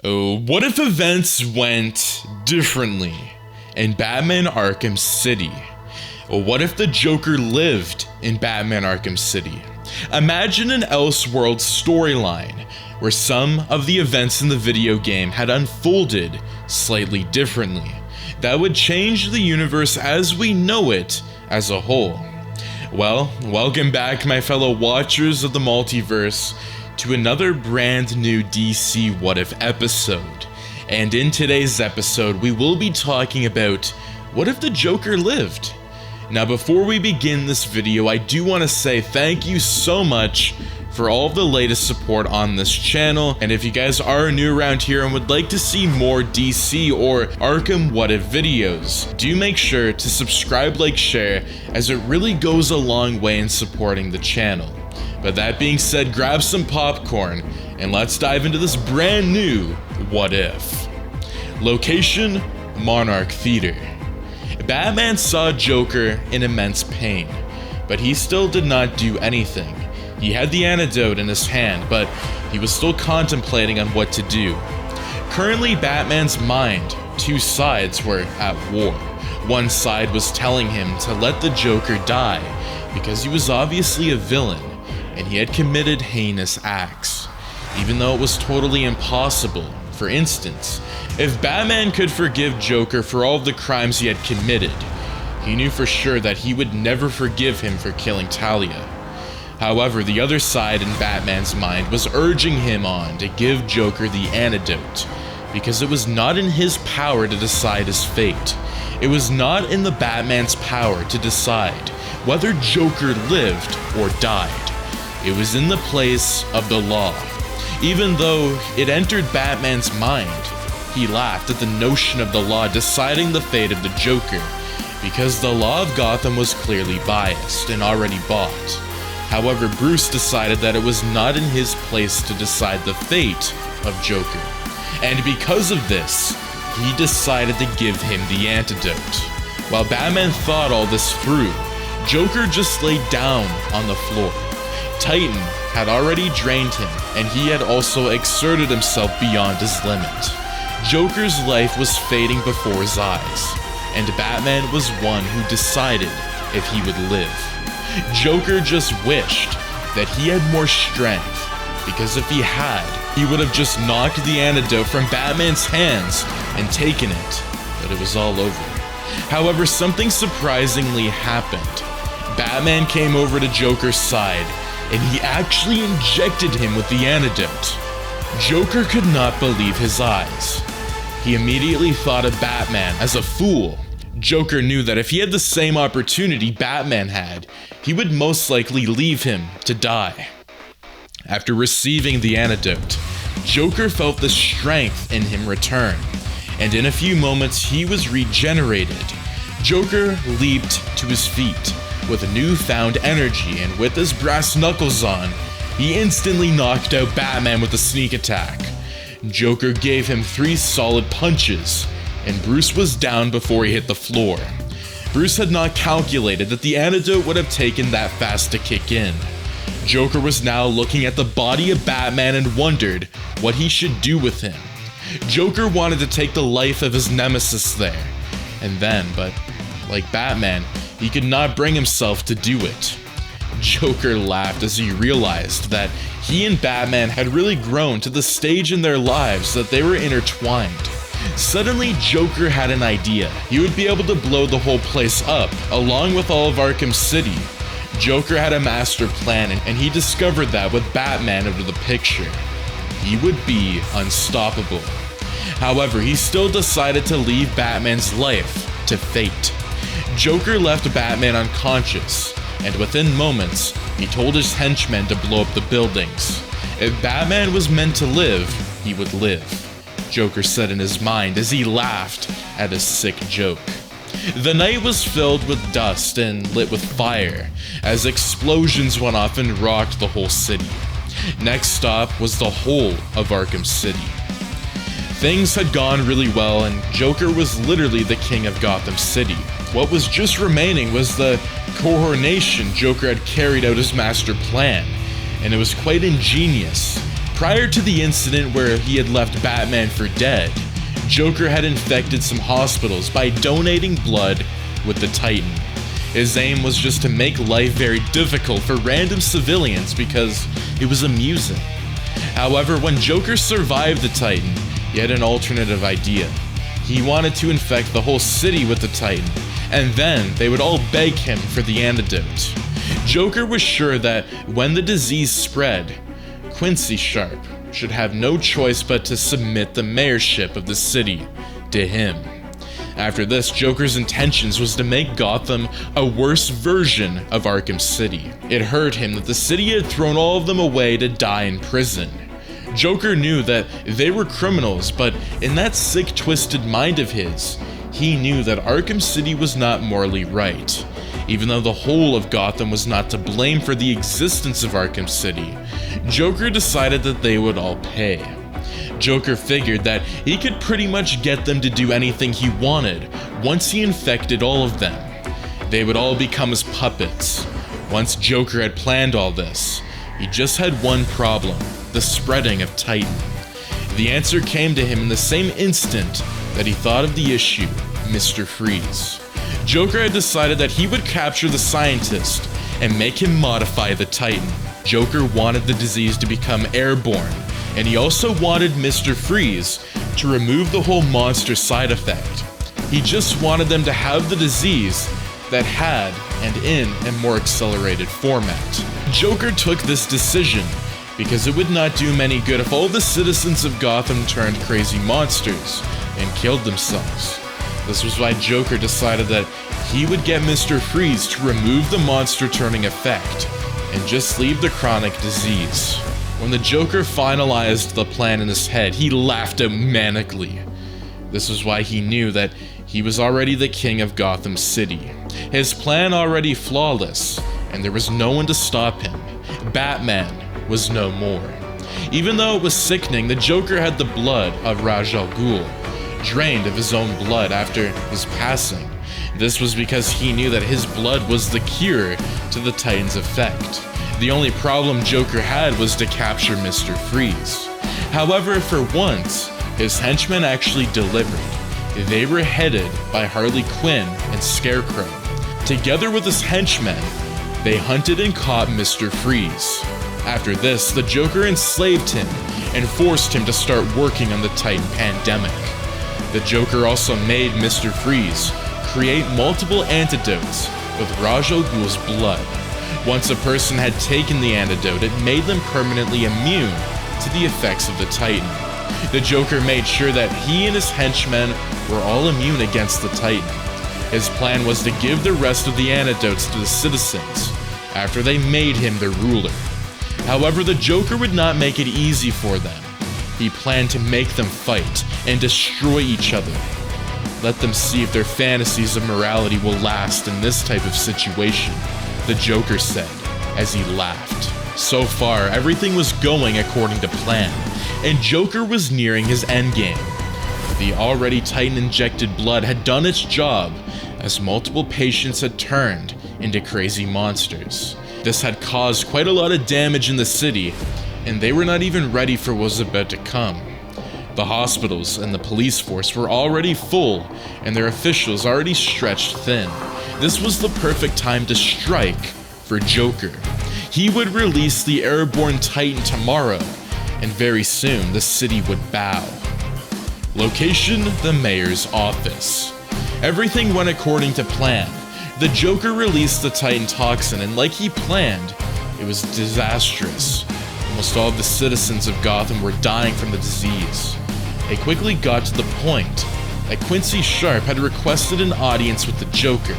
Oh, what if events went differently in Batman Arkham City? What if the Joker lived in Batman Arkham City? Imagine an Elseworlds storyline where some of the events in the video game had unfolded slightly differently. That would change the universe as we know it as a whole. Well, welcome back, my fellow watchers of the multiverse, to another brand new DC What If episode. And in today's episode, we will be talking about what if the Joker lived? Now, before we begin this video, I do want to say thank you so much for all of the latest support on this channel. And if you guys are new around here and would like to see more DC or Arkham What If videos, do make sure to subscribe, like, share, as it really goes a long way in supporting the channel. But that being said, grab some popcorn and let's dive into this brand new What If. Location: Monarch Theater. Batman saw Joker in immense pain, but he still did not do anything. He had the antidote in his hand, but he was still contemplating on what to do. Currently, Batman's mind, two sides were at war. One side was telling him to let the Joker die because he was obviously a villain and he had committed heinous acts, even though it was totally impossible. For instance, if Batman could forgive Joker for all of the crimes he had committed, he knew for sure that he would never forgive him for killing Talia. However, the other side in Batman's mind was urging him on to give Joker the antidote, because it was not in his power to decide his fate. It was not in the Batman's power to decide whether Joker lived or died. It was in the place of the law. Even though it entered Batman's mind, he laughed at the notion of the law deciding the fate of the Joker, because the law of Gotham was clearly biased and already bought. However, Bruce decided that it was not in his place to decide the fate of Joker, and because of this, he decided to give him the antidote. While Batman thought all this through, Joker just laid down on the floor. Titan had already drained him, and he had also exerted himself beyond his limit. Joker's life was fading before his eyes, and Batman was one who decided if he would live. Joker just wished that he had more strength, because if he had, he would have just knocked the antidote from Batman's hands and taken it, but it was all over. However, something surprisingly happened. Batman came over to Joker's side, and he actually injected him with the antidote. Joker could not believe his eyes. He immediately thought of Batman as a fool. Joker knew that if he had the same opportunity Batman had, he would most likely leave him to die. After receiving the antidote, Joker felt the strength in him return, and in a few moments he was regenerated. Joker leaped to his feet with newfound energy, and with his brass knuckles on, he instantly knocked out Batman with a sneak attack. Joker gave him 3 solid punches, and Bruce was down before he hit the floor. Bruce had not calculated that the antidote would have taken that fast to kick in. Joker was now looking at the body of Batman and wondered what he should do with him. Joker wanted to take the life of his nemesis there and then, but like Batman, he could not bring himself to do it. Joker laughed as he realized that he and Batman had really grown to the stage in their lives that they were intertwined. Suddenly, Joker had an idea. He would be able to blow the whole place up, along with all of Arkham City. Joker had a master plan, and he discovered that with Batman out of the picture, he would be unstoppable. However, he still decided to leave Batman's life to fate. Joker left Batman unconscious, and within moments, he told his henchmen to blow up the buildings. If Batman was meant to live, he would live, Joker said in his mind as he laughed at his sick joke. The night was filled with dust and lit with fire, as explosions went off and rocked the whole city. Next stop was the whole of Arkham City. Things had gone really well, and Joker was literally the king of Gotham City. What was just remaining was the coronation. Joker had carried out his master plan, and it was quite ingenious. Prior to the incident where he had left Batman for dead, Joker had infected some hospitals by donating blood with the Titan. His aim was just to make life very difficult for random civilians because it was amusing. However, when Joker survived the Titan, he had an alternative idea. He wanted to infect the whole city with the Titan, and then they would all beg him for the antidote. Joker was sure that when the disease spread, Quincy Sharp should have no choice but to submit the mayorship of the city to him. After this, Joker's intentions was to make Gotham a worse version of Arkham City. It hurt him that the city had thrown all of them away to die in prison. Joker knew that they were criminals, but in that sick, twisted mind of his, he knew that Arkham City was not morally right. Even though the whole of Gotham was not to blame for the existence of Arkham City, Joker decided that they would all pay. Joker figured that he could pretty much get them to do anything he wanted once he infected all of them. They would all become his puppets. Once Joker had planned all this, he just had one problem: the spreading of Titan. The answer came to him in the same instant that he thought of the issue: Mr. Freeze. Joker had decided that he would capture the scientist and make him modify the Titan. Joker wanted the disease to become airborne, and he also wanted Mr. Freeze to remove the whole monster side effect. He just wanted them to have the disease that had and in a more accelerated format. Joker took this decision because it would not do many good if all the citizens of Gotham turned crazy monsters and killed themselves. This was why Joker decided that he would get Mr. Freeze to remove the monster-turning effect and just leave the chronic disease. When the Joker finalized the plan in his head, he laughed out manically. This was why he knew that he was already the king of Gotham City. His plan already flawless, and there was no one to stop him. Batman was no more. Even though it was sickening, the Joker had the blood of Ra's al Ghul, drained of his own blood after his passing. This was because he knew that his blood was the cure to the Titan's effect. The only problem Joker had was to capture Mr. Freeze. However, for once, his henchmen actually delivered. They were headed by Harley Quinn and Scarecrow. Together with his henchmen, they hunted and caught Mr. Freeze. After this, the Joker enslaved him and forced him to start working on the Titan pandemic. The Joker also made Mr. Freeze create multiple antidotes with Ra's al Ghul's blood. Once a person had taken the antidote, it made them permanently immune to the effects of the Titan. The Joker made sure that he and his henchmen were all immune against the Titan. His plan was to give the rest of the antidotes to the citizens after they made him their ruler. However, the Joker would not make it easy for them. He planned to make them fight and destroy each other. Let them see if their fantasies of morality will last in this type of situation, the Joker said as he laughed. So far, everything was going according to plan, and Joker was nearing his endgame. The already Titan-injected blood had done its job, as multiple patients had turned into crazy monsters. This had caused quite a lot of damage in the city, and they were not even ready for what was about to come. The hospitals and the police force were already full, and their officials already stretched thin. This was the perfect time to strike for Joker. He would release the airborne Titan tomorrow, and very soon the city would bow. Location: the mayor's office. Everything went according to plan. The Joker released the Titan toxin, and like he planned, it was disastrous. Almost all of the citizens of Gotham were dying from the disease. It quickly got to the point that Quincy Sharp had requested an audience with the Joker.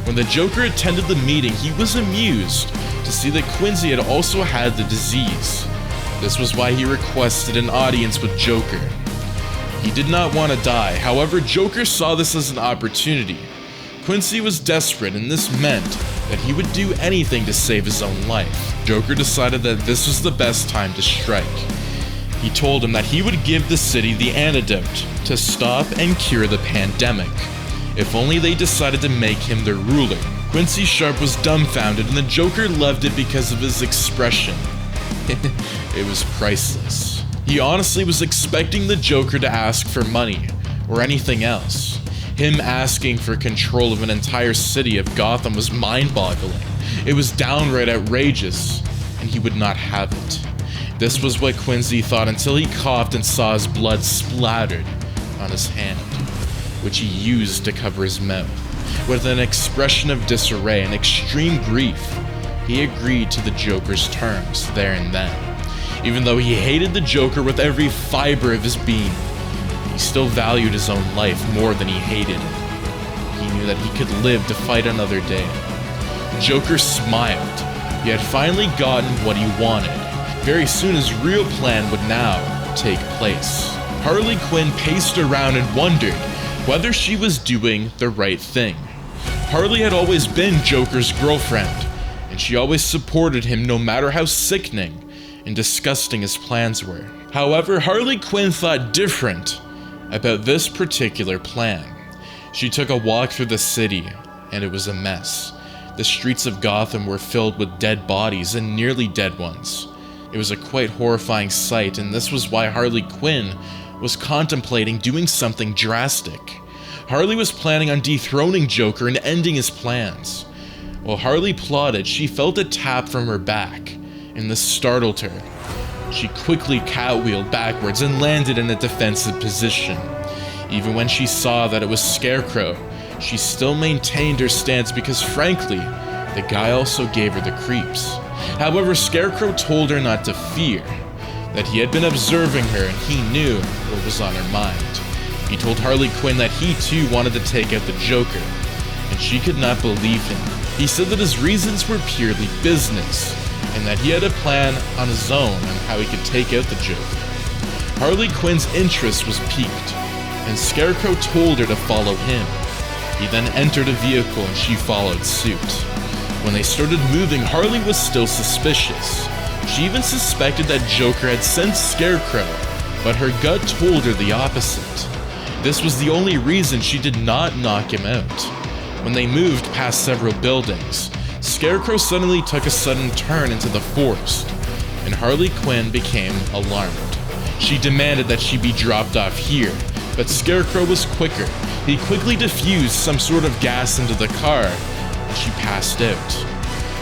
When the Joker attended the meeting, he was amused to see that Quincy had also had the disease. This was why he requested an audience with Joker. He did not want to die, however, Joker saw this as an opportunity. Quincy was desperate, and this meant that he would do anything to save his own life. Joker decided that this was the best time to strike. He told him that he would give the city the antidote to stop and cure the pandemic, if only they decided to make him their ruler. Quincy Sharp was dumbfounded, and the Joker loved it because of his expression. It was priceless. He honestly was expecting the Joker to ask for money or anything else. Him asking for control of an entire city of Gotham was mind-boggling. It was downright outrageous, and he would not have it. This was what Quincy thought until he coughed and saw his blood splattered on his hand, which he used to cover his mouth. With an expression of disarray and extreme grief, he agreed to the Joker's terms there and then. Even though he hated the Joker with every fiber of his being, he still valued his own life more than he hated it. He knew that he could live to fight another day. Joker smiled. He had finally gotten what he wanted. Very soon his real plan would now take place. Harley Quinn paced around and wondered whether she was doing the right thing. Harley had always been Joker's girlfriend, and she always supported him no matter how sickening and disgusting his plans were. However, Harley Quinn thought different about this particular plan. She took a walk through the city, and it was a mess. The streets of Gotham were filled with dead bodies and nearly dead ones. It was a quite horrifying sight, and this was why Harley Quinn was contemplating doing something drastic. Harley was planning on dethroning Joker and ending his plans. While Harley plotted, she felt a tap from her back, and this startled her. She quickly catwheeled backwards and landed in a defensive position. Even when she saw that it was Scarecrow, she still maintained her stance because, frankly, the guy also gave her the creeps. However, Scarecrow told her not to fear, that he had been observing her and he knew what was on her mind. He told Harley Quinn that he too wanted to take out the Joker, and she could not believe him. He said that his reasons were purely business, and that he had a plan on his own on how he could take out the Joker. Harley Quinn's interest was piqued, and Scarecrow told her to follow him. He then entered a vehicle and she followed suit. When they started moving, Harley was still suspicious. She even suspected that Joker had sent Scarecrow, but her gut told her the opposite. This was the only reason she did not knock him out. When they moved past several buildings, Scarecrow suddenly took a sudden turn into the forest, and Harley Quinn became alarmed. She demanded that she be dropped off here, but Scarecrow was quicker. He quickly diffused some sort of gas into the car, and she passed out.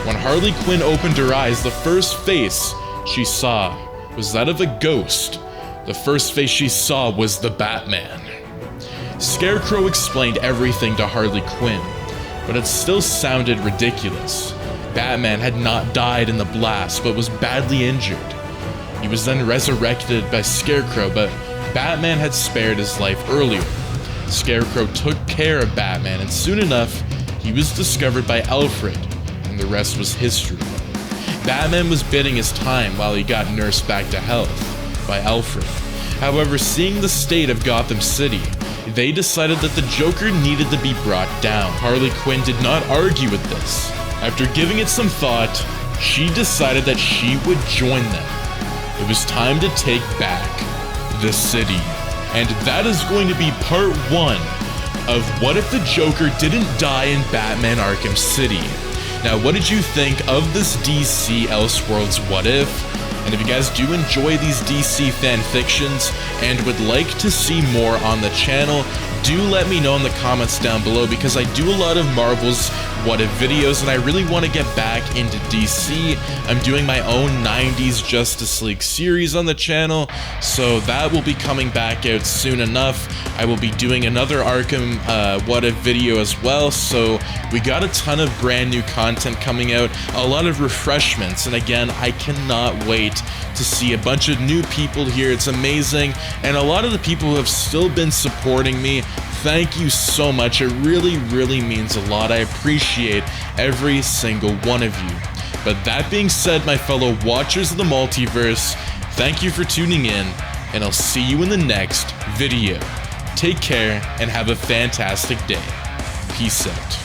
When Harley Quinn opened her eyes, the first face she saw was that of a ghost. The first face she saw was the Batman. Scarecrow explained everything to Harley Quinn, but it still sounded ridiculous. Batman had not died in the blast, but was badly injured. He was then resurrected by Scarecrow, but Batman had spared his life earlier. Scarecrow took care of Batman, and soon enough, he was discovered by Alfred, and the rest was history. Batman was biding his time while he got nursed back to health by Alfred. However, seeing the state of Gotham City, they decided that the Joker needed to be brought down. Harley Quinn did not argue with this. After giving it some thought, she decided that she would join them. It was time to take back the city. And that is going to be part 1 of What If the Joker Didn't Die in Batman Arkham City. Now, what did you think of this DC Elseworlds What If? And if you guys do enjoy these DC fanfictions and would like to see more on the channel, do let me know in the comments down below, because I do a lot of Marvel's What If videos and I really want to get back into DC. I'm doing my own 90s Justice League series on the channel, so that will be coming back out soon enough. I will be doing another Arkham What If video as well, so we got a ton of brand new content coming out, a lot of refreshments, and again, I cannot wait to see a bunch of new people here. It's amazing, and a lot of the people who have still been supporting me, thank you so much. It really, really means a lot. I appreciate every single one of you. But that being said, my fellow watchers of the multiverse, thank you for tuning in, and I'll see you in the next video. Take care and have a fantastic day. Peace out.